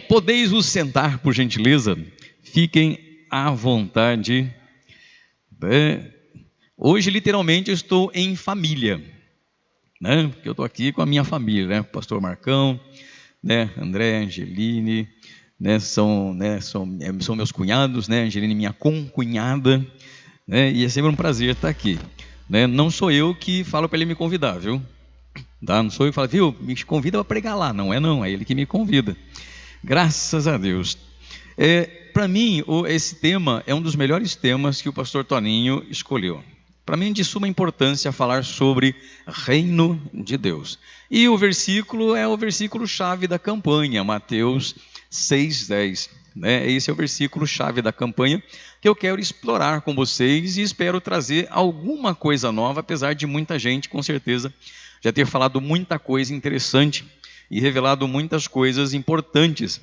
Podeis vos sentar, por gentileza? Fiquem à vontade. Hoje, literalmente, eu estou em família, né? Porque eu estou aqui com a minha família, né? Pastor Marcão, né? André, Angeline, né? São meus cunhados, né? Angeline, minha concunhada, né? E é sempre um prazer estar aqui, né? Não sou eu que falo para ele me convidar, viu? Tá? Não sou eu que falo, viu? Me convida para pregar lá. Não, é ele que me convida. Graças a Deus. Para mim, esse tema é um dos melhores temas que o pastor Toninho escolheu. Para mim, é de suma importância falar sobre reino de Deus. E o versículo é o versículo-chave da campanha, Mateus 6,10. Né? Esse é o versículo-chave da campanha que eu quero explorar com vocês e espero trazer alguma coisa nova, apesar de muita gente, com certeza, já ter falado muita coisa interessante e revelado muitas coisas importantes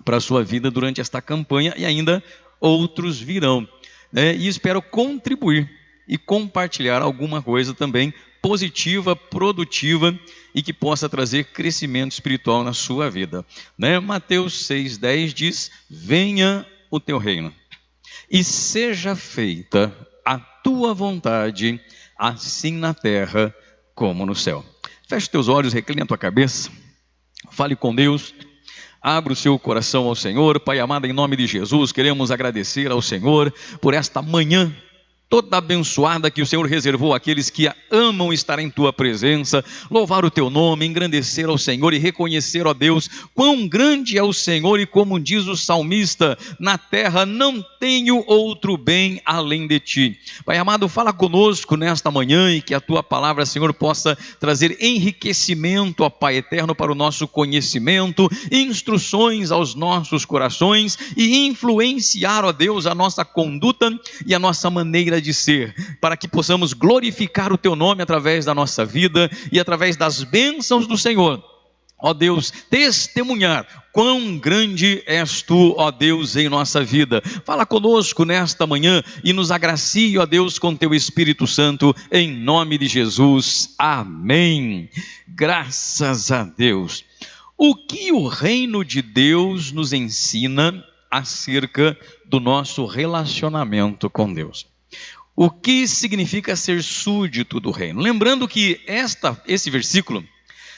para a sua vida durante esta campanha, e ainda outros virão, né? E espero contribuir e compartilhar alguma coisa também positiva, produtiva e que possa trazer crescimento espiritual na sua vida, né? Mateus 6,10 diz: venha o teu reino e seja feita a tua vontade, assim na terra como no céu. Feche os teus olhos, recline a tua cabeça, fale com Deus. Abra o seu coração ao Senhor. Pai amado, em nome de Jesus, queremos agradecer ao Senhor por esta manhã toda abençoada que o Senhor reservou àqueles que amam estar em Tua presença, louvar o Teu nome, engrandecer ao Senhor e reconhecer, ó Deus, quão grande é o Senhor, e como diz o salmista, na terra não tenho outro bem além de Ti. Pai amado, fala conosco nesta manhã e que a Tua palavra, Senhor, possa trazer enriquecimento, ó Pai eterno, para o nosso conhecimento, instruções aos nossos corações e influenciar, ó Deus, a nossa conduta e a nossa maneira de ser, para que possamos glorificar o Teu nome através da nossa vida e através das bênçãos do Senhor. Ó Deus, testemunhar quão grande és Tu, ó Deus, em nossa vida. Fala conosco nesta manhã e nos agracie, ó Deus, com Teu Espírito Santo, em nome de Jesus. Amém. Graças a Deus. O que o reino de Deus nos ensina acerca do nosso relacionamento com Deus? O que significa ser súdito do reino? Lembrando que esse versículo,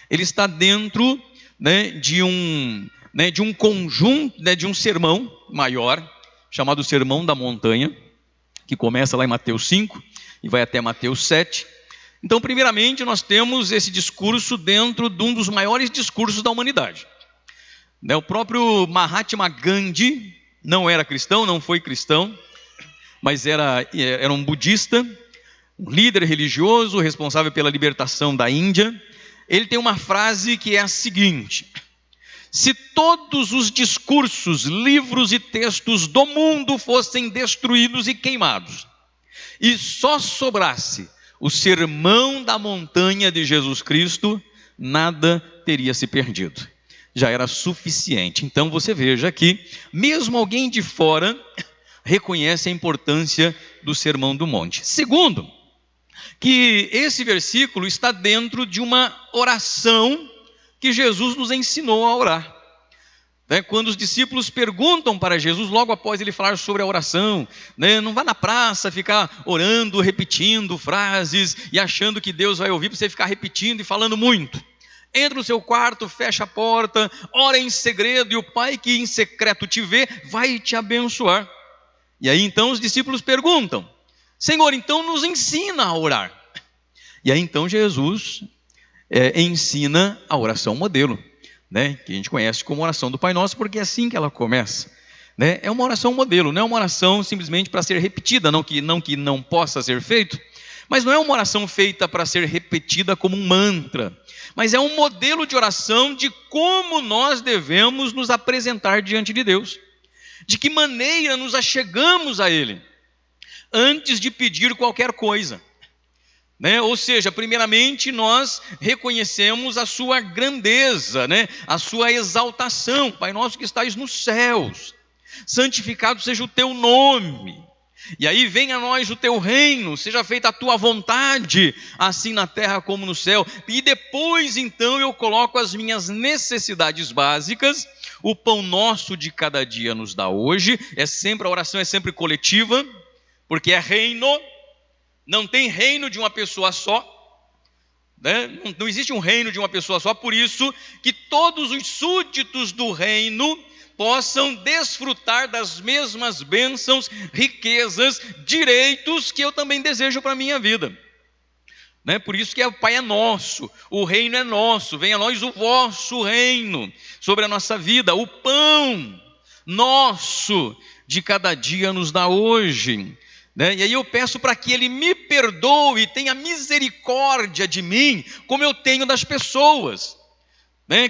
ele está dentro, né, de um conjunto, né, de um sermão maior, chamado Sermão da Montanha, que começa lá em Mateus 5 e vai até Mateus 7. Então, primeiramente, nós temos esse discurso dentro de um dos maiores discursos da humanidade. O próprio Mahatma Gandhi não era cristão, não foi cristão, mas era um budista, um líder religioso responsável pela libertação da Índia. Ele tem uma frase que é a seguinte: se todos os discursos, livros e textos do mundo fossem destruídos e queimados, e só sobrasse o Sermão da Montanha de Jesus Cristo, nada teria se perdido, já era suficiente. Então você veja aqui, mesmo alguém de fora reconhece a importância do Sermão do Monte. Segundo, que esse versículo está dentro de uma oração que Jesus nos ensinou a orar. Quando os discípulos perguntam para Jesus, logo após ele falar sobre a oração, não vá na praça ficar orando, repetindo frases e achando que Deus vai ouvir para você ficar repetindo e falando muito. Entra no seu quarto, fecha a porta, ora em segredo, e o Pai que em secreto te vê vai te abençoar. E aí então os discípulos perguntam: Senhor, então nos ensina a orar. E aí então Jesus ensina a oração modelo, que a gente conhece como oração do Pai Nosso, porque é assim que ela começa. É uma oração modelo, não é uma oração simplesmente para ser repetida, não que não possa ser feito, mas não é uma oração feita para ser repetida como um mantra, mas é um modelo de oração de como nós devemos nos apresentar diante de Deus, de que maneira nos achegamos a Ele, antes de pedir qualquer coisa. Ou seja, primeiramente nós reconhecemos a sua grandeza, a sua exaltação. Pai nosso que estais nos céus, santificado seja o teu nome. E aí venha a nós o teu reino, seja feita a tua vontade, assim na terra como no céu. E depois então eu coloco as minhas necessidades básicas. O pão nosso de cada dia nos dá hoje. A oração é sempre coletiva, porque é reino. Não tem reino de uma pessoa só, né? Não existe um reino de uma pessoa só. Por isso que todos os súditos do reino possam desfrutar das mesmas bênçãos, riquezas, direitos que eu também desejo para a minha vida, né? Por isso que o Pai é nosso, o reino é nosso, venha a nós o vosso reino sobre a nossa vida. O pão nosso de cada dia nos dá hoje, né? E aí eu peço para que Ele me perdoe, tenha misericórdia de mim, como eu tenho das pessoas, né?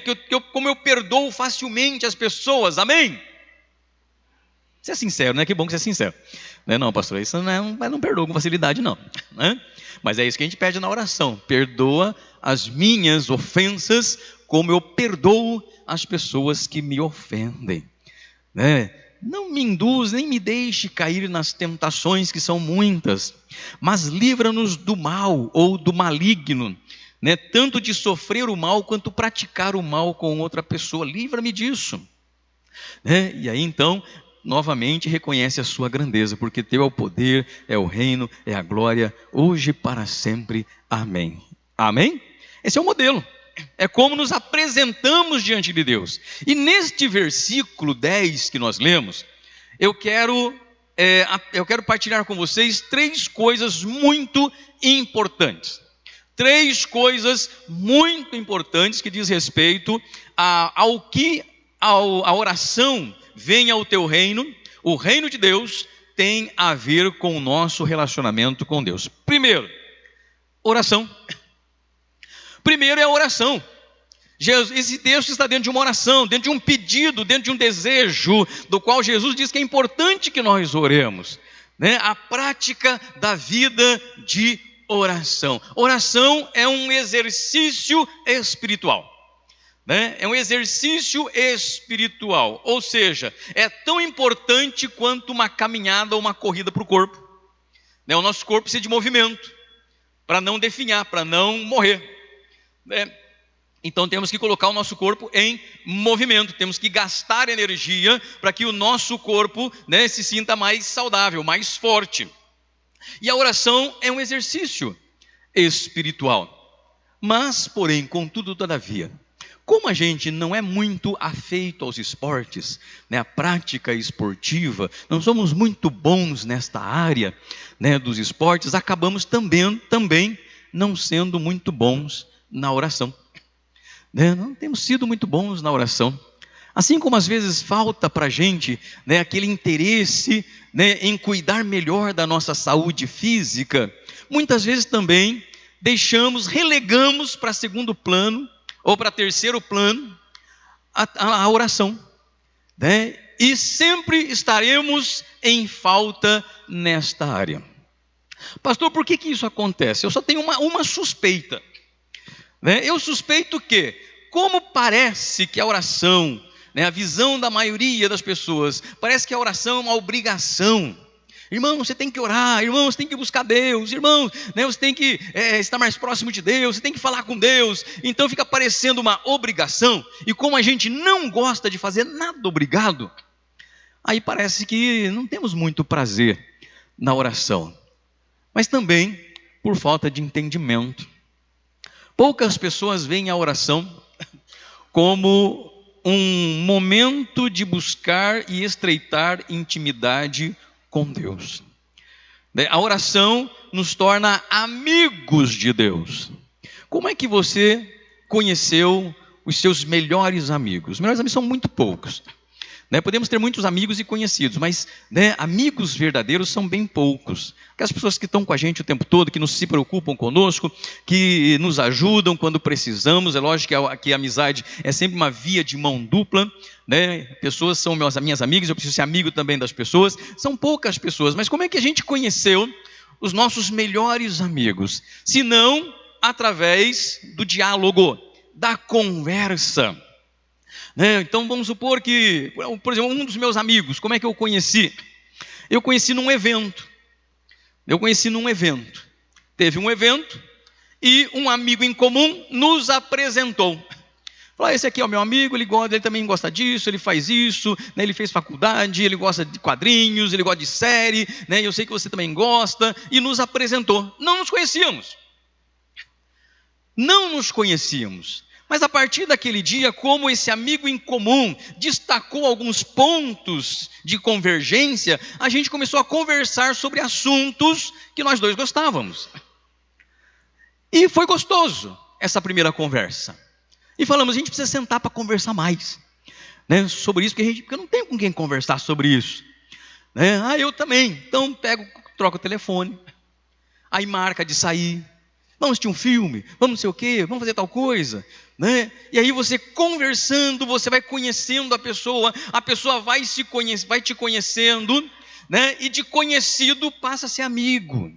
Como eu perdoo facilmente as pessoas, amém? Você é sincero, né? Que bom que você é sincero. Não, pastor, isso não perdoa com facilidade, não, né? Mas é isso que a gente pede na oração: perdoa as minhas ofensas, como eu perdoo as pessoas que me ofendem, né? Não me induz, nem me deixe cair nas tentações, que são muitas, mas livra-nos do mal ou do maligno, né? Tanto de sofrer o mal quanto praticar o mal com outra pessoa. Livra-me disso, né? E aí então, novamente reconhece a sua grandeza, porque teu é o poder, é o reino, é a glória, hoje e para sempre. Amém. Amém? Esse é o modelo. É como nos apresentamos diante de Deus. E neste versículo 10 que nós lemos, eu quero partilhar com vocês 3 coisas muito importantes. 3 coisas muito importantes que diz respeito à oração: venha o teu reino. O reino de Deus tem a ver com o nosso relacionamento com Deus. Primeiro, oração. Primeiro é a oração. Esse texto está dentro de uma oração, dentro de um pedido, dentro de um desejo, do qual Jesus diz que é importante que nós oremos, né? A prática da vida de oração. Oração é um exercício espiritual, né? É um exercício espiritual, ou seja, é tão importante quanto uma caminhada ou uma corrida para o corpo, né? O nosso corpo precisa de movimento para não definhar, para não morrer, né? Então temos que colocar o nosso corpo em movimento, temos que gastar energia para que o nosso corpo, né, se sinta mais saudável, mais forte. E a oração é um exercício espiritual. Mas, porém, contudo, todavia, como a gente não é muito afeito aos esportes, né, a prática esportiva, não somos muito bons nesta área, né, dos esportes, acabamos também não sendo muito bons na oração. Não temos sido muito bons na oração. Assim como às vezes falta para a gente, né, aquele interesse, né, em cuidar melhor da nossa saúde física, muitas vezes também relegamos para segundo plano ou para terceiro plano a oração, né? E sempre estaremos em falta nesta área. Pastor, por que isso acontece? Eu só tenho uma suspeita, né? Eu suspeito que, como parece que a oração, né, a visão da maioria das pessoas, parece que a oração é uma obrigação. Irmão, você tem que orar, irmão, você tem que buscar Deus, irmão, né, você tem que estar mais próximo de Deus, você tem que falar com Deus. Então fica parecendo uma obrigação. E como a gente não gosta de fazer nada obrigado, aí parece que não temos muito prazer na oração. Mas também por falta de entendimento. Poucas pessoas veem a oração como um momento de buscar e estreitar intimidade com Deus. A oração nos torna amigos de Deus. Como é que você conheceu os seus melhores amigos? Os melhores amigos são muito poucos, né? Podemos ter muitos amigos e conhecidos, mas, né, amigos verdadeiros são bem poucos. Aquelas pessoas que estão com a gente o tempo todo, que se preocupam conosco, que nos ajudam quando precisamos. É lógico que a amizade é sempre uma via de mão dupla, né? Pessoas são minhas amigas, eu preciso ser amigo também das pessoas. São poucas pessoas, mas como é que a gente conheceu os nossos melhores amigos? Se não através do diálogo, da conversa, né? Então vamos supor que, por exemplo, um dos meus amigos, como é que eu conheci? Eu conheci num evento. Teve um evento e um amigo em comum nos apresentou. Falou, esse aqui é o meu amigo, ele também gosta disso, ele faz isso, né, ele fez faculdade, ele gosta de quadrinhos, ele gosta de série, né, eu sei que você também gosta, e nos apresentou. Não nos conhecíamos. Mas a partir daquele dia, como esse amigo em comum destacou alguns pontos de convergência, a gente começou a conversar sobre assuntos que nós dois gostávamos. E foi gostoso essa primeira conversa. E falamos, a gente precisa sentar para conversar mais, né, sobre isso, porque eu não tenho com quem conversar sobre isso. Né? Eu também. Então troco o telefone, aí marca de sair. Vamos assistir um filme, vamos não sei o quê, vamos fazer tal coisa, né? E aí você conversando, você vai conhecendo a pessoa vai te conhecendo, né? E de conhecido passa a ser amigo,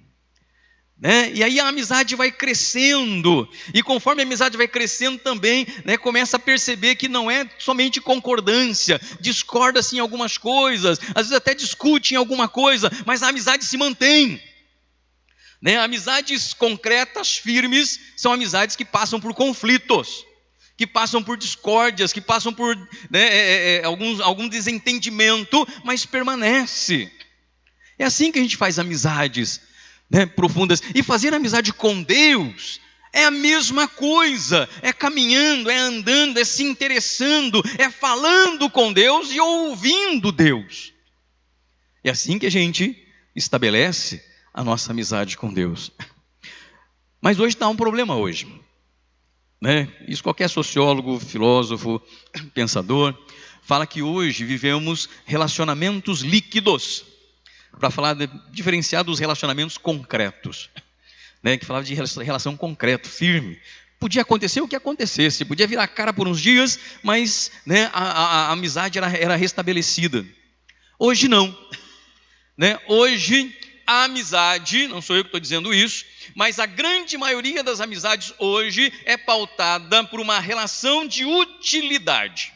né? E aí a amizade vai crescendo, e conforme a amizade vai crescendo também, né, começa a perceber que não é somente concordância, discorda-se em algumas coisas, às vezes até discute em alguma coisa, mas a amizade se mantém. Né? Amizades concretas, firmes, são amizades que passam por conflitos, que passam por discórdias, que passam por, né, algum desentendimento, mas permanece. É assim que a gente faz amizades, né, profundas. E fazer amizade com Deus é a mesma coisa, é caminhando, é andando, é se interessando, é falando com Deus e ouvindo Deus. É assim que a gente estabelece a nossa amizade com Deus. Mas hoje está um problema hoje, né? Isso qualquer sociólogo, filósofo, pensador, fala que hoje vivemos relacionamentos líquidos, para falar diferenciar dos relacionamentos concretos, né? Que falava de relação concreta, firme. Podia acontecer o que acontecesse, podia virar a cara por uns dias, mas, né, a amizade era restabelecida. Hoje não, né? Hoje a amizade, não sou eu que estou dizendo isso, mas a grande maioria das amizades hoje é pautada por uma relação de utilidade.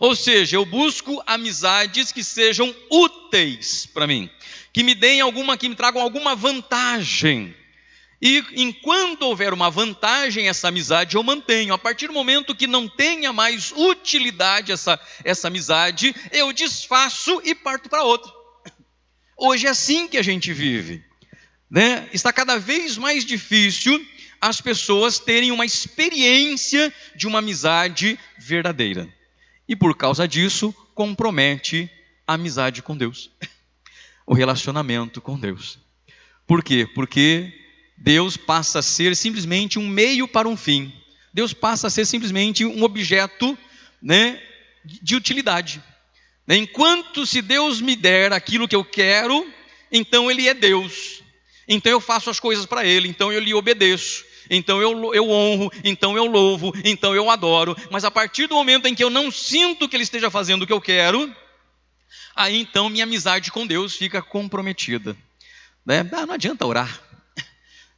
Ou seja, eu busco amizades que sejam úteis para mim, que me tragam alguma vantagem. E enquanto houver uma vantagem, essa amizade eu mantenho. A partir do momento que não tenha mais utilidade essa amizade, eu desfaço e parto para outra. Hoje é assim que a gente vive, né? Está cada vez mais difícil as pessoas terem uma experiência de uma amizade verdadeira. E por causa disso, compromete a amizade com Deus, o relacionamento com Deus. Por quê? Porque Deus passa a ser simplesmente um meio para um fim. Deus passa a ser simplesmente um objeto, né, de utilidade. Enquanto se Deus me der aquilo que eu quero, então Ele é Deus. Então eu faço as coisas para Ele, então eu lhe obedeço. Então eu honro, então eu louvo, então eu adoro. Mas a partir do momento em que eu não sinto que Ele esteja fazendo o que eu quero, aí então minha amizade com Deus fica comprometida. Né? Não adianta orar,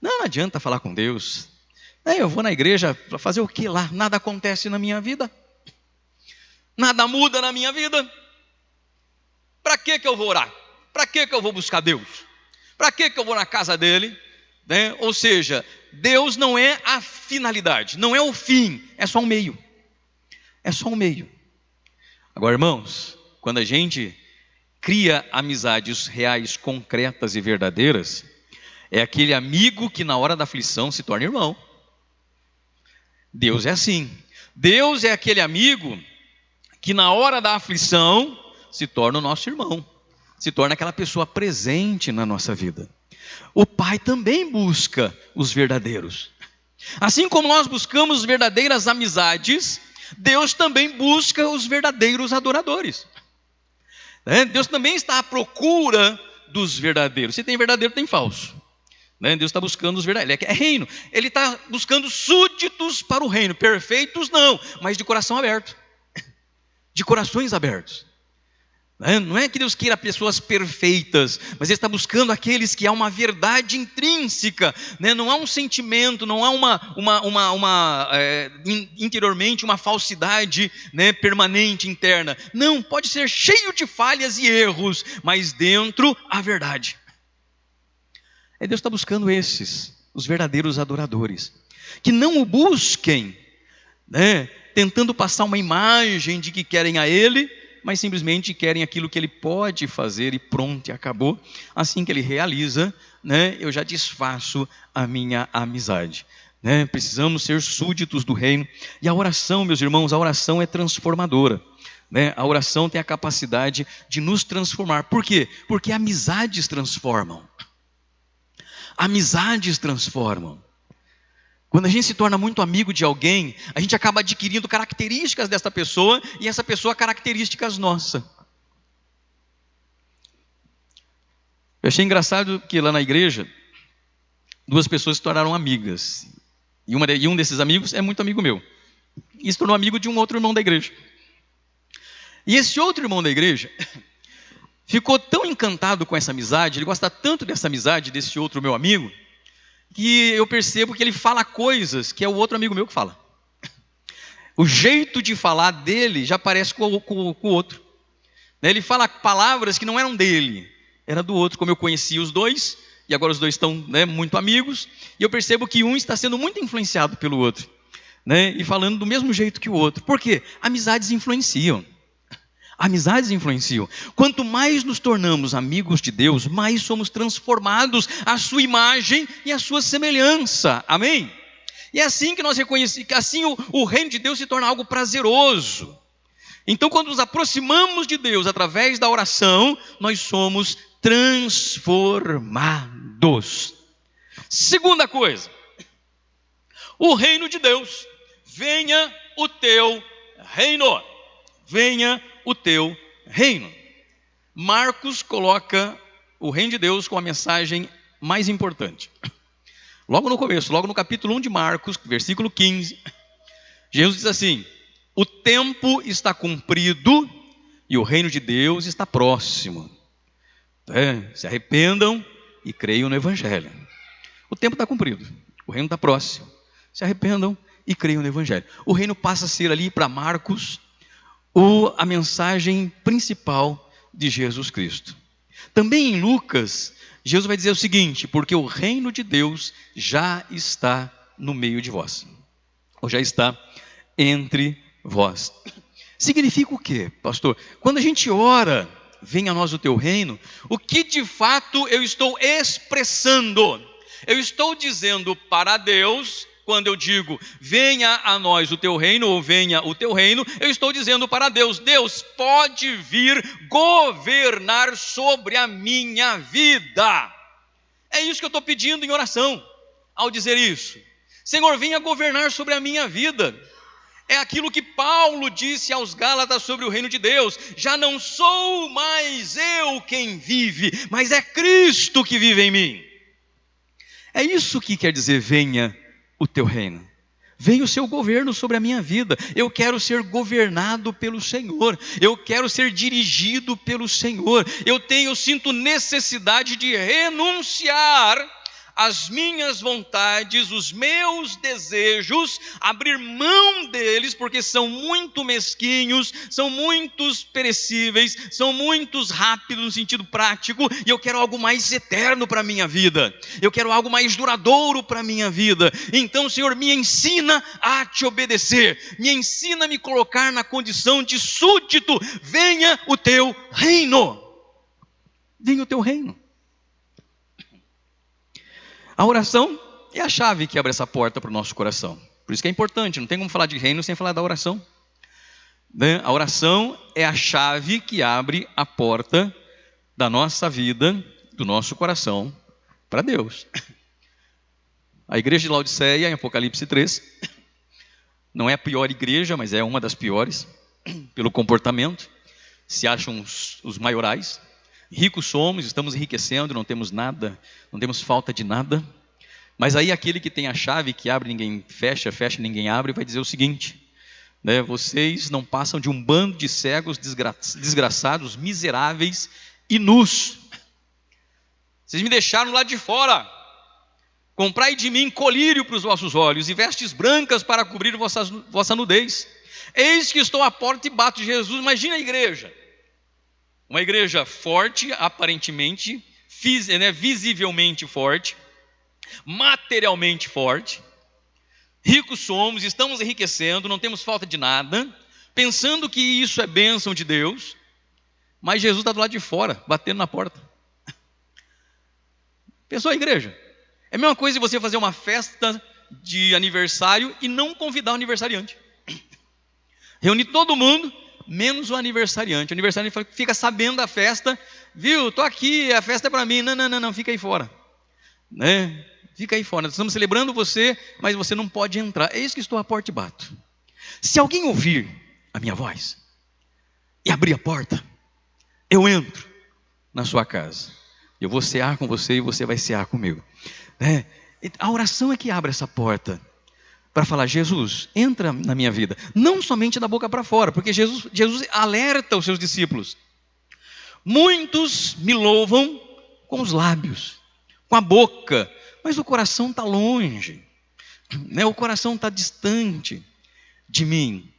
não adianta falar com Deus. Eu vou na igreja para fazer o que lá? Nada acontece na minha vida, nada muda na minha vida. Para que eu vou orar? Para que eu vou buscar Deus? Para que eu vou na casa dele? Né? Ou seja, Deus não é a finalidade, não é o fim, é só um meio. É só um meio. Agora, irmãos, quando a gente cria amizades reais, concretas e verdadeiras, é aquele amigo que na hora da aflição se torna irmão. Deus é assim. Deus é aquele amigo que na hora da aflição se torna o nosso irmão, se torna aquela pessoa presente na nossa vida. O Pai também busca os verdadeiros. Assim como nós buscamos verdadeiras amizades, Deus também busca os verdadeiros adoradores. Deus também está à procura dos verdadeiros. Se tem verdadeiro, tem falso. Deus está buscando os verdadeiros. É reino. Ele está buscando súditos para o reino. Perfeitos não, mas de coração aberto. De corações abertos. Não é que Deus queira pessoas perfeitas, mas Ele está buscando aqueles que há uma verdade intrínseca, né? Não há um sentimento, não há interiormente uma falsidade, né, permanente, interna. Não, pode ser cheio de falhas e erros, mas dentro a verdade. Deus está buscando esses, os verdadeiros adoradores, que não o busquem, né, tentando passar uma imagem de que querem a Ele, mas simplesmente querem aquilo que Ele pode fazer e pronto, e acabou. Assim que Ele realiza, né, eu já desfaço a minha amizade. Né? Precisamos ser súditos do reino. E a oração, meus irmãos, a oração é transformadora. Né? A oração tem a capacidade de nos transformar. Por quê? Porque amizades transformam. Amizades transformam. Quando a gente se torna muito amigo de alguém, a gente acaba adquirindo características dessa pessoa e essa pessoa características nossas. Eu achei engraçado que lá na igreja, duas pessoas se tornaram amigas. E um desses amigos é muito amigo meu. E se tornou amigo de um outro irmão da igreja. E esse outro irmão da igreja ficou tão encantado com essa amizade, ele gosta tanto dessa amizade, desse outro meu amigo, que eu percebo que ele fala coisas que é o outro amigo meu que fala. O jeito de falar dele já parece com o outro. Ele fala palavras que não eram dele, era do outro. Como eu conhecia os dois, e agora os dois estão, né, muito amigos, e eu percebo que um está sendo muito influenciado pelo outro, né, e falando do mesmo jeito que o outro. Por quê? Amizades influenciam. Amizades influenciam. Quanto mais nos tornamos amigos de Deus, mais somos transformados à sua imagem e à sua semelhança. Amém? E é assim que nós reconhecemos, assim o reino de Deus se torna algo prazeroso. Então, quando nos aproximamos de Deus através da oração, nós somos transformados. Segunda coisa, o reino de Deus. Venha o teu reino. Venha o teu reino. Marcos coloca o reino de Deus com a mensagem mais importante. Logo no começo, logo no capítulo 1 de Marcos, versículo 15, Jesus diz assim: o tempo está cumprido e o reino de Deus está próximo. Se arrependam e creiam no Evangelho. O tempo está cumprido, o reino está próximo. Se arrependam e creiam no Evangelho. O reino passa a ser ali para Marcos a mensagem principal de Jesus Cristo. Também em Lucas, Jesus vai dizer o seguinte: porque o reino de Deus já está no meio de vós, ou já está entre vós. Significa o quê, pastor? Quando a gente ora, venha a nós o teu reino, o que de fato eu estou expressando? Eu estou dizendo para Deus. Quando eu digo, venha a nós o teu reino, ou venha o teu reino, eu estou dizendo para Deus: Deus pode vir governar sobre a minha vida. É isso que eu estou pedindo em oração, ao dizer isso. Senhor, venha governar sobre a minha vida. É aquilo que Paulo disse aos Gálatas sobre o reino de Deus: já não sou mais eu quem vive, mas é Cristo que vive em mim. É isso que quer dizer, venha o teu reino. Venha o seu governo sobre a minha vida. Eu quero ser governado pelo Senhor. Eu quero ser dirigido pelo Senhor. Eu sinto necessidade de renunciar as minhas vontades, os meus desejos, abrir mão deles, porque são muito mesquinhos, são muitos perecíveis, são muitos rápidos no sentido prático, e eu quero algo mais eterno para a minha vida, eu quero algo mais duradouro para a minha vida. Então, Senhor, me ensina a te obedecer, me ensina a me colocar na condição de súdito. Venha o teu reino. Venha o teu reino. A oração é a chave que abre essa porta para o nosso coração. Por isso que é importante, não tem como falar de reino sem falar da oração. Né? A oração é a chave que abre a porta da nossa vida, do nosso coração, para Deus. A igreja de Laodiceia, em Apocalipse 3, não é a pior igreja, mas é uma das piores, pelo comportamento. Se acham os maiorais. Ricos somos, estamos enriquecendo, não temos nada, não temos falta de nada. Mas aí aquele que tem a chave que abre, ninguém fecha, fecha, ninguém abre, vai dizer o seguinte: né? Vocês não passam de um bando de cegos desgraçados, miseráveis e nus. Vocês me deixaram lá de fora. Comprai de mim colírio para os vossos olhos e vestes brancas para cobrir vossa nudez. Eis que estou à porta e bato. Jesus, imagina a igreja. Uma igreja forte, aparentemente, visivelmente forte, materialmente forte. Ricos somos, estamos enriquecendo, não temos falta de nada, pensando que isso é bênção de Deus, mas Jesus está do lado de fora, batendo na porta. Pensou a igreja? É a mesma coisa de você fazer uma festa de aniversário e não convidar o aniversariante. Reunir todo mundo, menos o aniversariante. O aniversariante fica sabendo da festa, viu, estou aqui, a festa é para mim. Não, fica aí fora. Né? Fica aí fora, nós estamos celebrando você, mas você não pode entrar. Eis que estou à porta e bato. Se alguém ouvir a minha voz e abrir a porta, eu entro na sua casa. Eu vou cear com você e você vai cear comigo. A oração é que abre essa porta para falar: Jesus, entra na minha vida. Não somente da boca para fora, porque Jesus alerta os seus discípulos. Muitos me louvam com os lábios, com a boca, mas o coração está longe, né? O coração está distante de mim.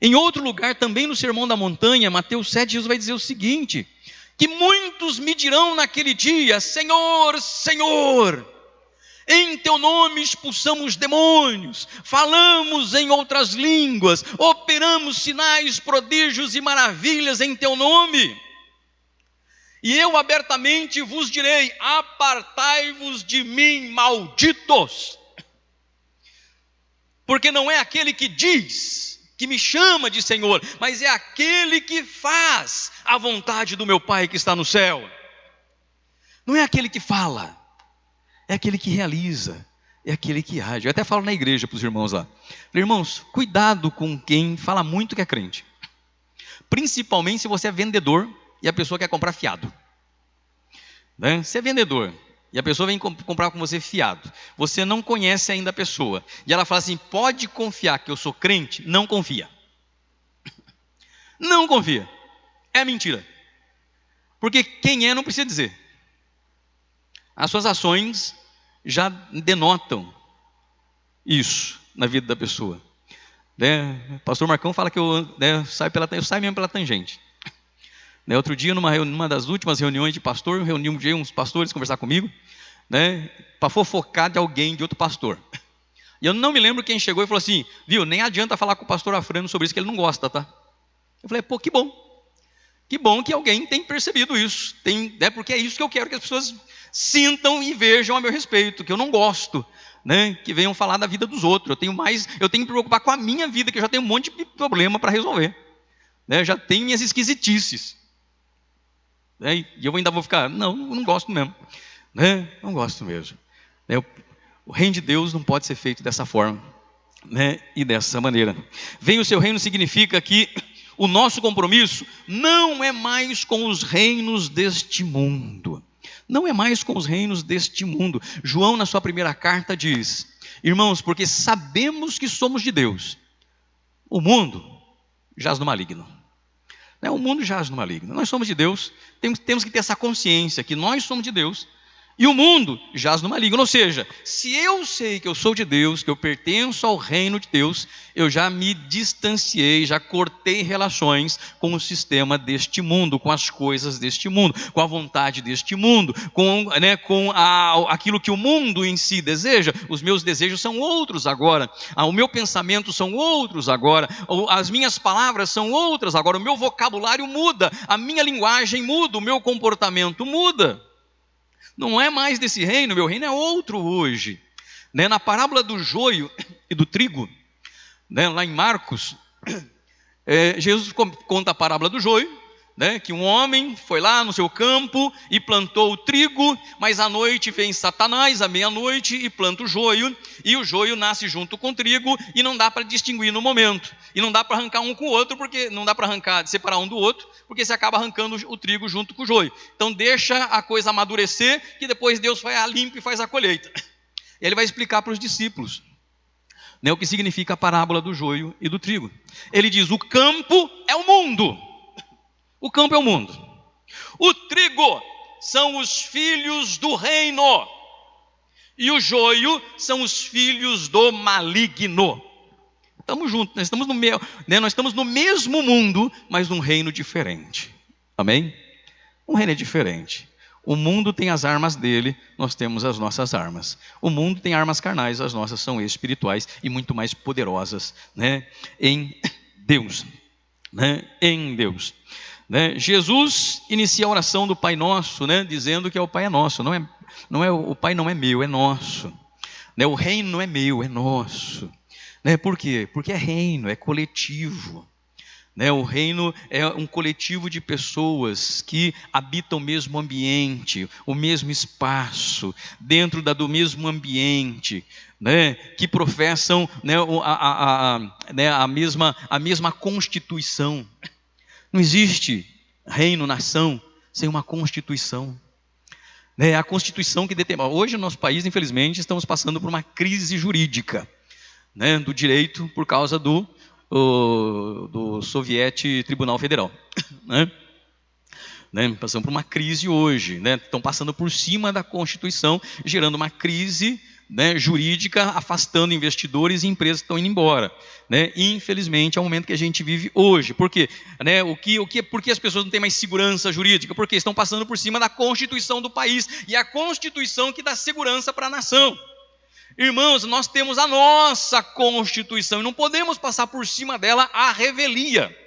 Em outro lugar, também no Sermão da Montanha, Mateus 7, Jesus vai dizer o seguinte: que muitos me dirão naquele dia: Senhor, Senhor, em teu nome expulsamos demônios, falamos em outras línguas, operamos sinais, prodígios e maravilhas em teu nome. E eu abertamente vos direi: apartai-vos de mim, malditos. Porque não é aquele que diz, que me chama de Senhor, mas é aquele que faz a vontade do meu Pai que está no céu. Não é aquele que fala, é aquele que realiza, é aquele que age. Eu até falo na igreja para os irmãos lá: irmãos, cuidado com quem fala muito que é crente, principalmente se você é vendedor e a pessoa quer comprar fiado, né? Você é vendedor e a pessoa vem comprar com você fiado, você não conhece ainda a pessoa, e ela fala assim: pode confiar que eu sou crente. Não confia. Não confia. É mentira. Porque quem é não precisa dizer. As suas ações já denotam isso na vida da pessoa, né? Pastor Marcão fala que eu saio mesmo pela tangente. Outro dia, numa das últimas reuniões de pastor, reuni uns pastores conversar comigo, né, para fofocar de alguém, de outro pastor. E eu não me lembro quem chegou e falou assim: viu, nem adianta falar com o pastor Afrano sobre isso, que ele não gosta, tá? Eu falei: pô, que bom que alguém tem percebido isso, porque é isso que eu quero que as pessoas sintam e vejam a meu respeito, que eu não gosto, né, que venham falar da vida dos outros. Eu tenho que me preocupar com a minha vida, que eu já tenho um monte de problema para resolver, né? Eu já tenho minhas esquisitices, né? E eu ainda vou ficar: não gosto mesmo, né? Não gosto mesmo, né? O reino de Deus não pode ser feito dessa forma, né? E dessa maneira. Venha o seu reino significa que o nosso compromisso não é mais com os reinos deste mundo. Não é mais com os reinos deste mundo. João, na sua primeira carta, diz: irmãos, porque sabemos que somos de Deus, o mundo jaz no maligno. O mundo jaz no maligno. Nós somos de Deus, temos que ter essa consciência que nós somos de Deus e o mundo jaz no maligno. Ou seja, se eu sei que eu sou de Deus, que eu pertenço ao reino de Deus, eu já me distanciei, já cortei relações com o sistema deste mundo, com as coisas deste mundo, com a vontade deste mundo, com aquilo que o mundo em si deseja. Os meus desejos são outros agora, o meu pensamento são outros agora, as minhas palavras são outras agora, o meu vocabulário muda, a minha linguagem muda, o meu comportamento muda. Não é mais desse reino, meu reino é outro hoje, né? Na parábola do joio e do trigo, né, lá em Marcos, Jesus conta a parábola do joio, né, que um homem foi lá no seu campo e plantou o trigo, mas à noite vem Satanás, à meia-noite, e planta o joio, e o joio nasce junto com o trigo, e não dá para distinguir no momento, e não dá para arrancar um com o outro, porque não dá para separar um do outro, porque você acaba arrancando o trigo junto com o joio. Então deixa a coisa amadurecer, que depois Deus vai a limpo e faz a colheita. E ele vai explicar para os discípulos, né, o que significa a parábola do joio e do trigo. Ele diz: o campo é o mundo. O campo é o mundo. O trigo são os filhos do reino. E o joio são os filhos do maligno. Estamos juntos, nós estamos no mesmo mundo, mas num reino diferente. Amém? Um reino é diferente. O mundo tem as armas dele, nós temos as nossas armas. O mundo tem armas carnais, as nossas são espirituais e muito mais poderosas, né, em Deus. Né, em Deus. Né? Jesus inicia a oração do Pai Nosso, né, dizendo que o Pai é nosso. O Pai não é meu, é nosso. Né? O reino não é meu, é nosso. Né? Por quê? Porque é reino, é coletivo. Né? O reino é um coletivo de pessoas que habitam o mesmo ambiente, o mesmo espaço, dentro do mesmo ambiente, né? Que professam, né, a mesma constituição. Não existe reino, nação, sem uma constituição. Né? A constituição que determina. Hoje, no nosso país, infelizmente, estamos passando por uma crise jurídica, né, do direito por causa do Soviético Tribunal Federal. Né? Passamos por uma crise hoje, né? Estão passando por cima da Constituição, gerando uma crise, né, jurídica, afastando investidores e empresas que estão indo embora. Né? Infelizmente, é o momento que a gente vive hoje. Por quê? Né? Por que as pessoas não têm mais segurança jurídica? Porque estão passando por cima da Constituição do país, e a Constituição que dá segurança para a nação. Irmãos, nós temos a nossa Constituição e não podemos passar por cima dela à revelia.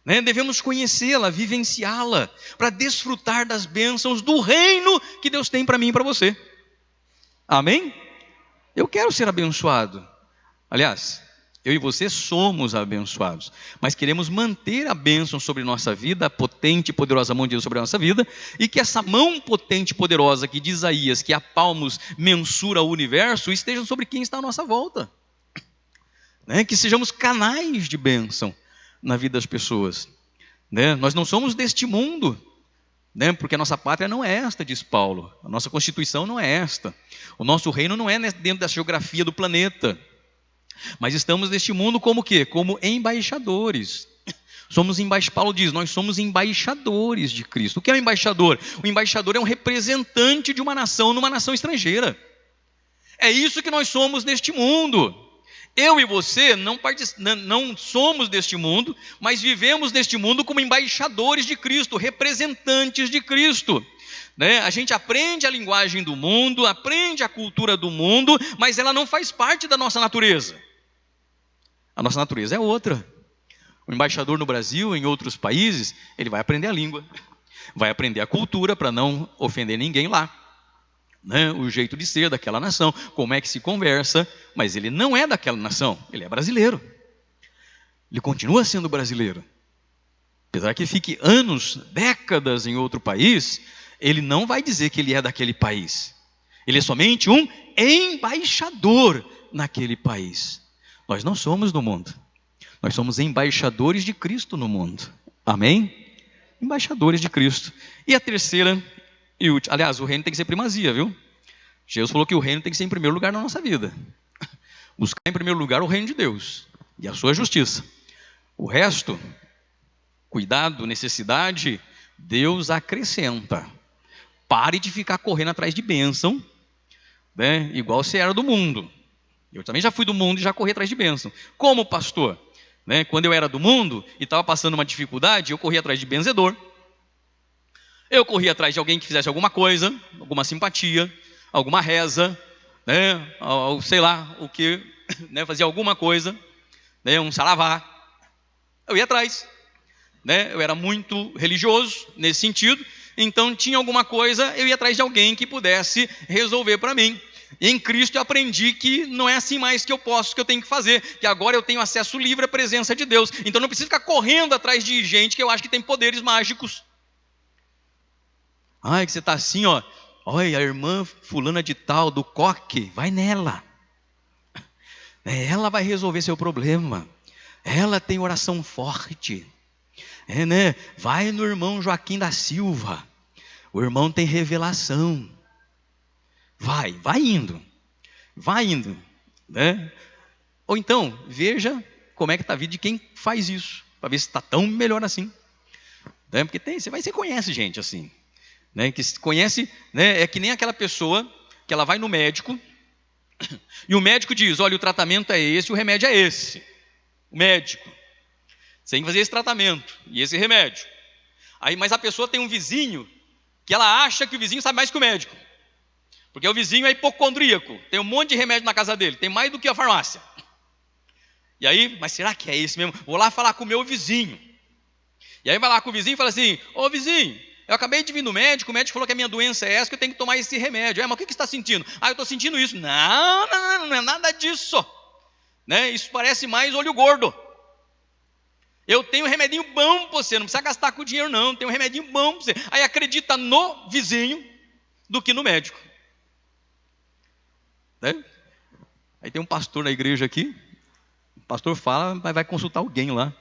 Né? Devemos conhecê-la, vivenciá-la, para desfrutar das bênçãos do reino que Deus tem para mim e para você. Amém? Eu quero ser abençoado. Aliás, eu e você somos abençoados, mas queremos manter a bênção sobre nossa vida, a potente e poderosa mão de Deus sobre a nossa vida, e que essa mão potente e poderosa que diz Isaías, que a palmos mensura o universo, esteja sobre quem está à nossa volta. Né? Que sejamos canais de bênção na vida das pessoas. Né? Nós não somos deste mundo, né? Porque a nossa pátria não é esta, diz Paulo. A nossa constituição não é esta. O nosso reino não é dentro da geografia do planeta. Mas estamos neste mundo como o quê? Como embaixadores. Paulo diz, nós somos embaixadores de Cristo. O que é um embaixador? O embaixador é um representante de uma nação numa nação estrangeira. É isso que nós somos neste mundo. Eu e você não somos deste mundo, mas vivemos neste mundo como embaixadores de Cristo, representantes de Cristo. Né? A gente aprende a linguagem do mundo, aprende a cultura do mundo, mas ela não faz parte da nossa natureza. A nossa natureza é outra. O embaixador no Brasil, em outros países, ele vai aprender a língua, vai aprender a cultura para não ofender ninguém lá. Né? O jeito de ser daquela nação, como é que se conversa, mas ele não é daquela nação, ele é brasileiro. Ele continua sendo brasileiro. Apesar que fique anos, décadas em outro país, ele não vai dizer que ele é daquele país. Ele é somente um embaixador naquele país. Nós não somos do mundo. Nós somos embaixadores de Cristo no mundo. Amém? Embaixadores de Cristo. E a terceira e última. Aliás, o reino tem que ser primazia, viu? Jesus falou que o reino tem que ser em primeiro lugar na nossa vida. Buscar em primeiro lugar o reino de Deus e a sua justiça. O resto, cuidado, necessidade, Deus acrescenta. Pare de ficar correndo atrás de bênção, né? Igual você era do mundo. Eu também já fui do mundo e já corri atrás de bênção. Como pastor? Né? Quando eu era do mundo e estava passando uma dificuldade, eu corria atrás de benzedor. Eu corria atrás de alguém que fizesse alguma coisa, alguma simpatia, alguma reza, né? Sei lá o que, né? Fazia alguma coisa, né? Um saravá. Eu ia atrás. Né? Eu era muito religioso nesse sentido, então tinha alguma coisa, eu ia atrás de alguém que pudesse resolver para mim. Em Cristo eu aprendi que não é assim mais que eu posso, que eu tenho que fazer, que agora eu tenho acesso livre à presença de Deus, então não preciso ficar correndo atrás de gente que eu acho que tem poderes mágicos. Ai, que você está assim, ó, olha, a irmã fulana de tal, do coque, vai nela. Ela vai resolver seu problema, ela tem oração forte. Né? Vai no irmão Joaquim da Silva, o irmão tem revelação. Vai indo, né? Ou então, veja como é que está a vida de quem faz isso, para ver se está tão melhor assim. Né? Porque você conhece gente assim, né? Que se conhece, né? É que nem aquela pessoa que ela vai no médico, e o médico diz, olha, o tratamento é esse, o remédio é esse. O médico, você tem que fazer esse tratamento e esse remédio. Aí, mas a pessoa tem um vizinho que ela acha que o vizinho sabe mais que o médico. Porque o vizinho é hipocondríaco, tem um monte de remédio na casa dele, tem mais do que a farmácia. E aí, mas será que é esse mesmo? Vou lá falar com o meu vizinho. E aí vai lá com o vizinho e fala assim, ô vizinho, eu acabei de vir no médico, o médico falou que a minha doença é essa, que eu tenho que tomar esse remédio. Mas o que você está sentindo? Eu estou sentindo isso. Não é nada disso. Né? Isso parece mais olho gordo. Eu tenho um remedinho bom para você, não precisa gastar com dinheiro não, tem um remedinho bom para você. Aí acredita no vizinho do que no médico. Né? Aí tem um pastor na igreja aqui, o pastor fala, mas vai consultar alguém lá,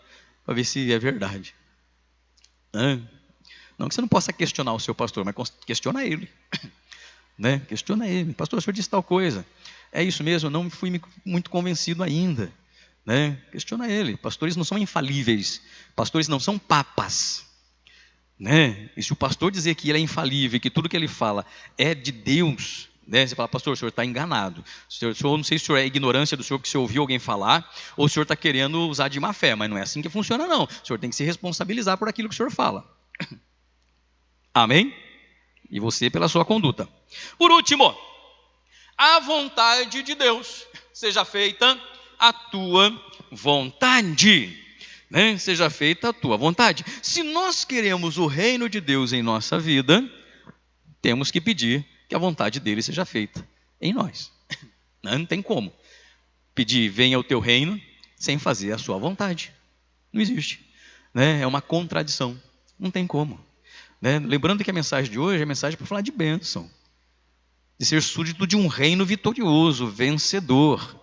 para ver se é verdade. Né? Não que você não possa questionar o seu pastor, mas questiona ele. Né? Questiona ele. Pastor, o senhor disse tal coisa. É isso mesmo, eu não fui muito convencido ainda. Né? Questiona ele. Pastores não são infalíveis. Pastores não são papas. Né? E se o pastor dizer que ele é infalível, que tudo que ele fala é de Deus, né? Você fala, pastor, o senhor está enganado. Não sei se o senhor é ignorância do senhor que você ouviu alguém falar, ou o senhor está querendo usar de má fé, mas não é assim que funciona não. O senhor tem que se responsabilizar por aquilo que o senhor fala. Amém? E você pela sua conduta. Por último, a vontade de Deus. Seja feita a tua vontade. Né? Seja feita a tua vontade. Se nós queremos o reino de Deus em nossa vida, temos que pedir que a vontade dele seja feita em nós. Não tem como pedir, venha o teu reino, sem fazer a sua vontade. Não existe. Né? É uma contradição. Não tem como. Né? Lembrando que a mensagem de hoje é a mensagem para falar de bênção. De ser súdito de um reino vitorioso, vencedor.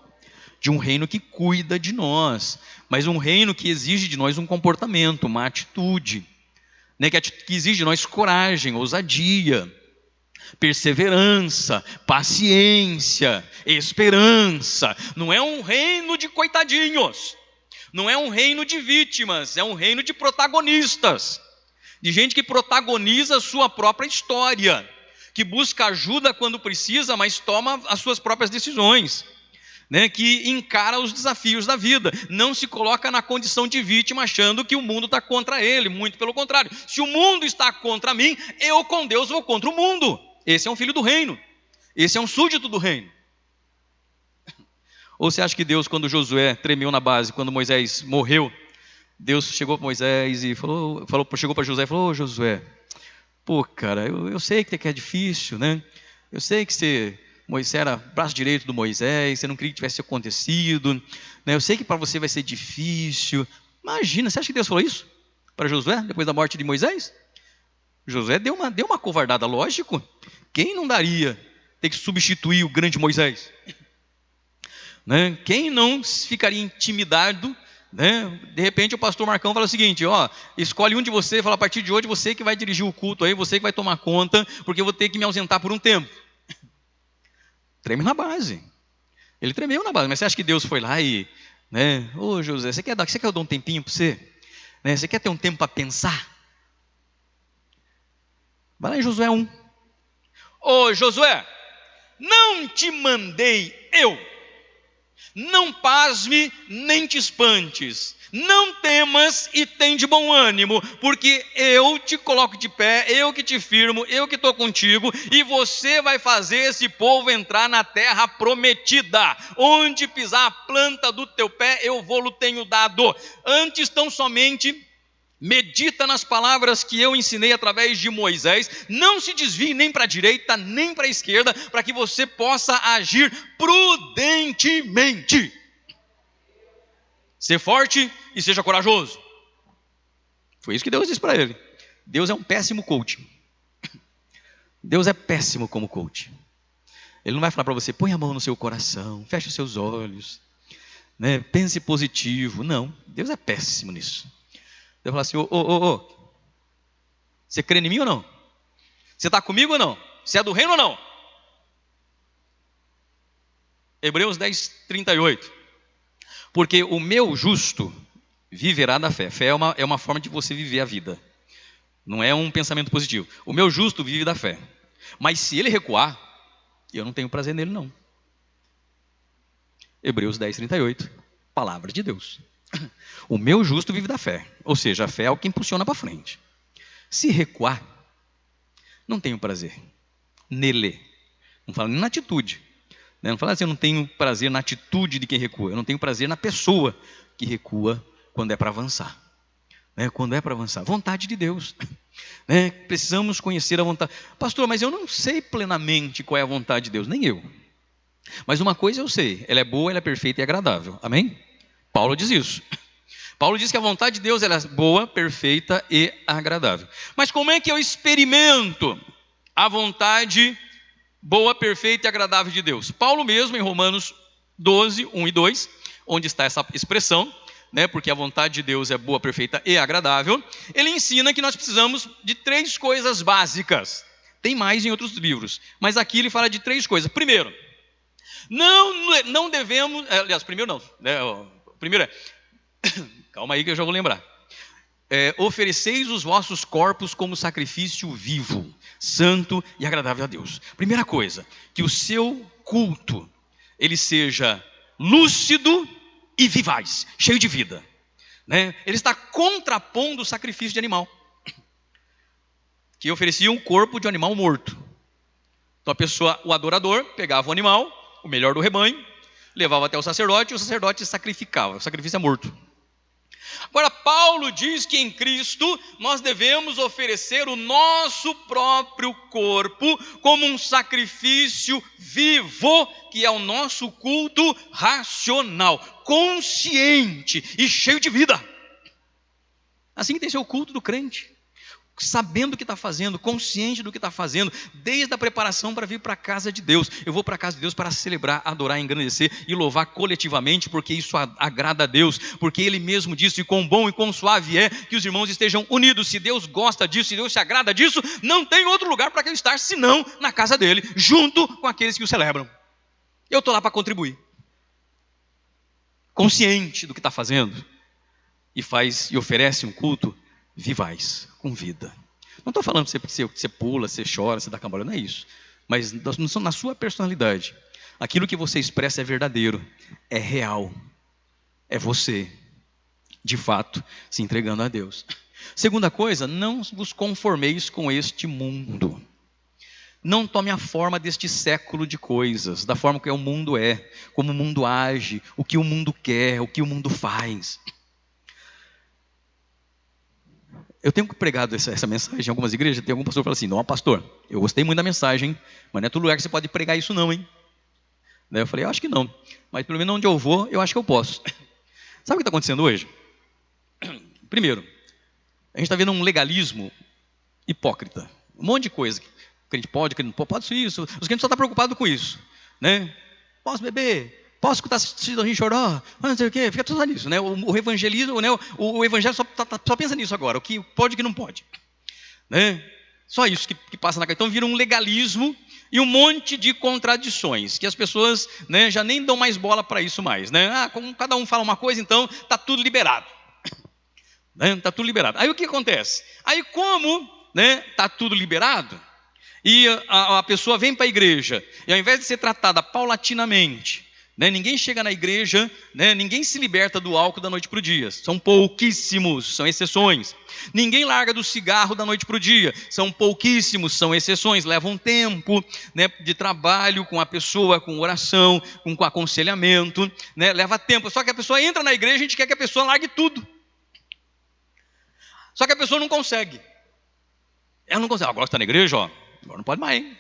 De um reino que cuida de nós. Mas um reino que exige de nós um comportamento, uma atitude. Né? Que exige de nós coragem, ousadia, perseverança, paciência, esperança. Não é um reino de coitadinhos. Não é um reino de vítimas. É um reino de protagonistas. De gente que protagoniza a sua própria história, que busca ajuda quando precisa, mas toma as suas próprias decisões, né? Que encara os desafios da vida, não se coloca na condição de vítima achando que o mundo está contra ele, muito pelo contrário. Se o mundo está contra mim, eu com Deus vou contra o mundo. Esse é um filho do reino, esse é um súdito do reino. Ou você acha que Deus, quando Josué tremeu na base, quando Moisés morreu, Deus chegou para Moisés e chegou para Josué e falou, ô Josué, pô cara, eu sei que é difícil, né? Eu sei que Moisés era braço direito do Moisés, você não queria que tivesse acontecido, né? Eu sei que para você vai ser difícil. Imagina, você acha que Deus falou isso para Josué, depois da morte de Moisés? Josué deu uma covardada, lógico. Quem não daria ter que substituir o grande Moisés? Né? Quem não ficaria intimidado? Né? De repente o pastor Marcão fala o seguinte, ó, escolhe um de vocês, fala a partir de hoje você que vai dirigir o culto aí, você que vai tomar conta, porque eu vou ter que me ausentar por um tempo. Treme na base. Ele tremeu na base, mas você acha que Deus foi lá e, né, ô José, você quer que eu dê um tempinho para você? Né? Você quer ter um tempo para pensar? Vai lá em Josué 1. Ô Josué, não te mandei eu. Não pasme, nem te espantes. Não temas e tem de bom ânimo, porque eu te coloco de pé, eu que te firmo, eu que estou contigo, e você vai fazer esse povo entrar na terra prometida. Onde pisar a planta do teu pé, eu vou-lo tenho dado. Antes tão somente medita nas palavras que eu ensinei através de Moisés, não se desvie nem para a direita, nem para a esquerda, para que você possa agir prudentemente. Ser forte e seja corajoso. Foi isso que Deus disse para ele. Deus é um péssimo coach. Deus é péssimo como coach. Ele não vai falar para você, põe a mão no seu coração, feche os seus olhos, né? Pense positivo. Não, Deus é péssimo nisso. Deus fala assim, você crê em mim ou não? Você está comigo ou não? Você é do reino ou não? Hebreus 10, 38. Porque o meu justo viverá da fé. Fé é uma forma de você viver a vida. Não é um pensamento positivo. O meu justo vive da fé. Mas se ele recuar, eu não tenho prazer nele, não. Hebreus 10, 38. Palavra de Deus. O meu justo vive da fé. Ou seja, a fé é o que impulsiona para frente. Se recuar, não tenho prazer nele. Não fala nem na atitude. Não fala assim, eu não tenho prazer na atitude de quem recua. Eu não tenho prazer na pessoa que recua quando é para avançar. Quando é para avançar. Vontade de Deus. Precisamos conhecer a vontade. Pastor, mas eu não sei plenamente qual é a vontade de Deus. Nem eu. Mas uma coisa eu sei. Ela é boa, ela é perfeita e agradável. Amém? Paulo diz isso. Paulo diz que a vontade de Deus ela é boa, perfeita e agradável. Mas como é que eu experimento a vontade boa, perfeita e agradável de Deus? Paulo mesmo, em Romanos 12, 1 e 2, onde está essa expressão, porque a vontade de Deus é boa, perfeita e agradável, ele ensina que nós precisamos de 3 coisas básicas. Tem mais em outros livros, mas aqui ele fala de 3 coisas. Primeiro, não devemos... Aliás, primeiro não. Primeiro calma aí que eu já vou lembrar. Ofereceis os vossos corpos como sacrifício vivo, santo e agradável a Deus. Primeira coisa, que o seu culto, ele seja lúcido e vivaz, cheio de vida. Ele está contrapondo o sacrifício de animal, que oferecia um corpo de um animal morto. Então a pessoa, o adorador, pegava o animal, o melhor do rebanho, levava até o sacerdote sacrificava. O sacrifício é morto. Agora, Paulo diz que em Cristo nós devemos oferecer o nosso próprio corpo como um sacrifício vivo, que é o nosso culto racional, consciente e cheio de vida. Assim que tem que ser o culto do crente, sabendo o que está fazendo, consciente do que está fazendo, desde a preparação para vir para a casa de Deus. Eu vou para a casa de Deus para celebrar, adorar, engrandecer e louvar coletivamente, porque isso agrada a Deus, porque Ele mesmo disse, quão bom e quão suave é que os irmãos estejam unidos. Se Deus gosta disso, se Deus se agrada disso, não tem outro lugar para que eu estar, senão na casa dEle, junto com aqueles que o celebram. Eu estou lá para contribuir, consciente do que está fazendo, e oferece um culto vivaz, com vida. Não estou falando para você pula, você chora, você dá cambalhota, não é isso. Mas na sua personalidade, aquilo que você expressa é verdadeiro, é real, é você, de fato, se entregando a Deus. Segunda coisa, não vos conformeis com este mundo. Não tome a forma deste século de coisas, da forma que o mundo é, como o mundo age, o que o mundo quer, o que o mundo faz. Eu tenho pregado essa mensagem em algumas igrejas. Tem algum pastor que fala assim, não, pastor, eu gostei muito da mensagem, mas não é todo lugar que você pode pregar isso não, hein? Daí eu falei, eu acho que não, mas pelo menos onde eu vou, eu acho que eu posso. Sabe o que está acontecendo hoje? Primeiro, a gente está vendo um legalismo hipócrita, um monte de coisa, que a gente pode isso, os crentes só estão preocupados com isso, posso beber, posso escutar Cidadão chorar, não sei o quê, fica tudo nisso, o evangelismo, o evangelho só pensa nisso agora, o que pode e o que não pode, só isso que passa na cabeça. Então vira um legalismo e um monte de contradições, que as pessoas já nem dão mais bola para isso mais, como cada um fala uma coisa, então está tudo liberado, está tudo liberado. Aí o que acontece? Aí como está tudo liberado, e a pessoa vem para a igreja, e ao invés de ser tratada paulatinamente, ninguém chega na igreja, ninguém se liberta do álcool da noite para o dia, são pouquíssimos, são exceções. Ninguém larga do cigarro da noite para o dia, são pouquíssimos, são exceções. Leva um tempo de trabalho com a pessoa, com oração, com aconselhamento, leva tempo. Só que a pessoa entra na igreja, a gente quer que a pessoa largue tudo. Só que a pessoa não consegue. Ela não consegue. Agora está na igreja, agora não pode mais, hein?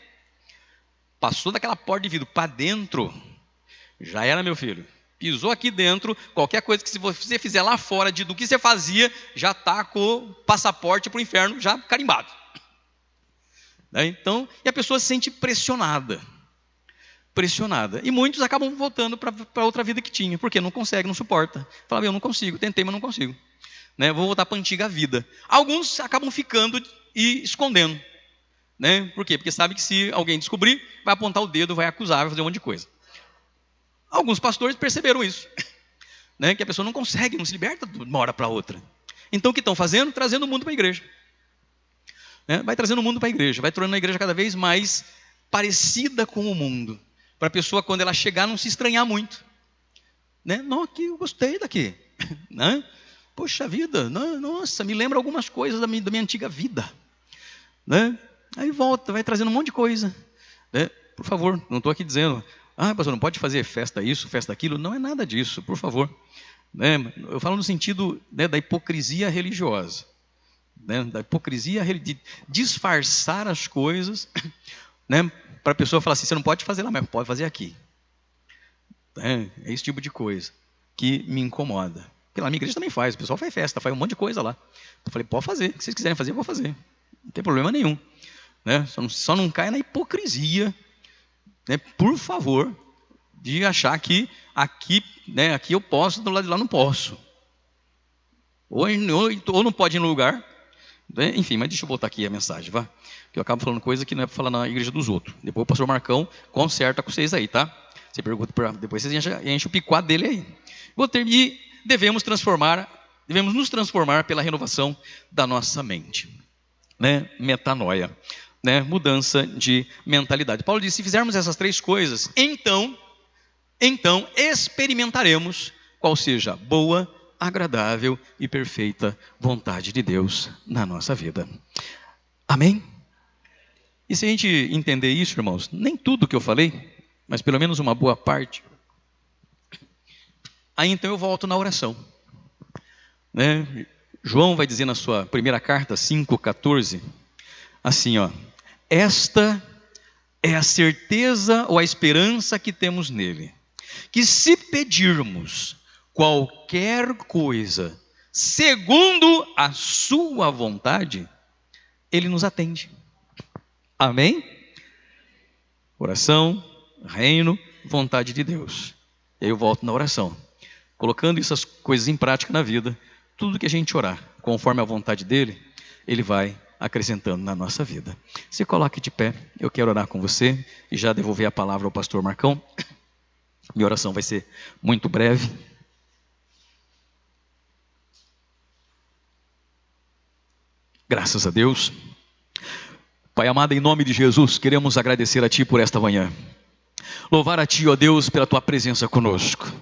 Passou daquela porta de vidro para dentro, já era, meu filho. Pisou aqui dentro, qualquer coisa que você fizer lá fora do que você fazia, já está com o passaporte para o inferno já carimbado. Então, e a pessoa se sente pressionada. E muitos acabam voltando para outra vida que tinha, porque não consegue, não suporta. Fala, eu não consigo, tentei, mas não consigo. Vou voltar para a antiga vida. Alguns acabam ficando e escondendo. Por quê? Porque sabe que se alguém descobrir, vai apontar o dedo, vai acusar, vai fazer um monte de coisa. Alguns pastores perceberam isso. né, que a pessoa não consegue, não se liberta de uma hora para outra. Então o que estão fazendo? Trazendo o mundo para a igreja. Vai trazendo o mundo para a igreja, vai tornando a igreja cada vez mais parecida com o mundo, para a pessoa, quando ela chegar, não se estranhar muito. Não, aqui eu gostei daqui. Né? Poxa vida, nossa, me lembra algumas coisas da minha antiga vida. Né? Aí volta, vai trazendo um monte de coisa. Né? Por favor, não estou aqui dizendo, pastor, não pode fazer festa isso, festa aquilo. Não é nada disso, por favor. Né? Eu falo no sentido, né, da hipocrisia religiosa. Né? Da hipocrisia de disfarçar as coisas, né, para a pessoa falar assim, você não pode fazer lá, mas pode fazer aqui. É esse tipo de coisa que me incomoda. Porque lá na minha igreja também faz, o pessoal faz festa, faz um monte de coisa lá. Eu falei, pode fazer, o que vocês quiserem fazer, eu vou fazer. Não tem problema nenhum. Né? Só não caia na hipocrisia, né, por favor, de achar que aqui eu posso, do lado de lá não posso. Ou não pode ir no lugar. Enfim, mas deixa eu voltar aqui a mensagem, vá. Que eu acabo falando coisa que não é para falar na igreja dos outros. Depois o pastor Marcão conserta com vocês aí, tá? Você pergunta, depois vocês enchem o picuado dele aí. E devemos nos transformar pela renovação da nossa mente. Né? Metanoia, né? Mudança de mentalidade. Paulo diz, se fizermos essas 3 coisas, então experimentaremos qual seja a boa, agradável e perfeita vontade de Deus na nossa vida. Amém? E se a gente entender isso, irmãos, nem tudo que eu falei, mas pelo menos uma boa parte, aí então eu volto na oração. Né? João vai dizer na sua primeira carta, 5,14, assim, ó, esta é a certeza ou a esperança que temos nele, que se pedirmos qualquer coisa, segundo a sua vontade, ele nos atende. Amém? Oração, reino, vontade de Deus. E aí eu volto na oração. Colocando essas coisas em prática na vida, tudo que a gente orar, conforme a vontade dele, ele vai acrescentando na nossa vida. Se coloque de pé, eu quero orar com você e já devolver a palavra ao pastor Marcão. Minha oração vai ser muito breve. Graças a Deus. Pai amado, em nome de Jesus, queremos agradecer a Ti por esta manhã. Louvar a Ti, ó Deus, pela Tua presença conosco.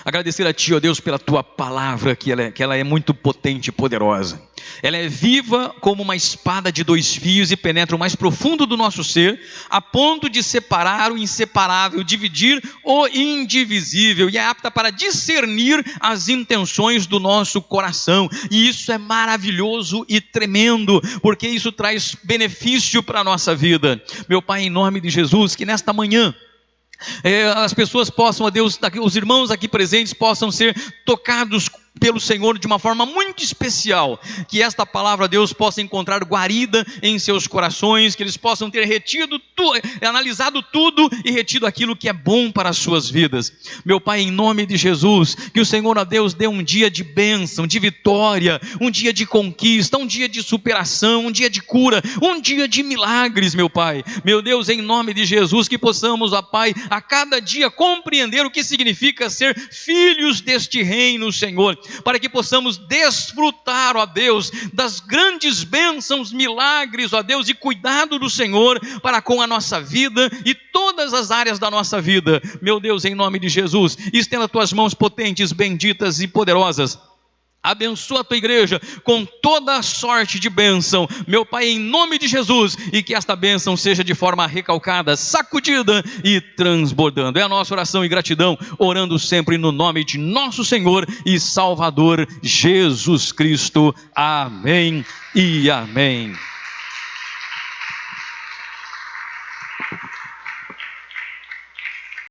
Agradecer a Ti, ó Deus, pela Tua palavra, que ela é muito potente e poderosa. Ela é viva como uma espada de 2 fios e penetra o mais profundo do nosso ser, a ponto de separar o inseparável, dividir o indivisível, e é apta para discernir as intenções do nosso coração. E isso é maravilhoso e tremendo, porque isso traz benefício para a nossa vida. Meu Pai, em nome de Jesus, que nesta manhã as pessoas possam, ó Deus, os irmãos aqui presentes possam ser tocados pelo Senhor de uma forma muito especial, que esta palavra, Deus, possa encontrar guarida em seus corações, que eles possam ter analisado tudo e retido aquilo que é bom para as suas vidas. Meu Pai, em nome de Jesus, que o Senhor, ó Deus, dê um dia de bênção, de vitória, um dia de conquista, um dia de superação, um dia de cura, um dia de milagres, meu Pai. Meu Deus, em nome de Jesus, que possamos, ó Pai, a cada dia compreender o que significa ser filhos deste reino, Senhor, para que possamos desfrutar, ó Deus, das grandes bênçãos, milagres, ó Deus, e cuidado do Senhor para com a nossa vida e todas as áreas da nossa vida. Meu Deus, em nome de Jesus, estenda tuas mãos potentes, benditas e poderosas. Abençoa a tua igreja com toda a sorte de bênção, meu Pai, em nome de Jesus, e que esta bênção seja de forma recalcada, sacudida e transbordando. É a nossa oração e gratidão, orando sempre no nome de nosso Senhor e Salvador Jesus Cristo. Amém e amém.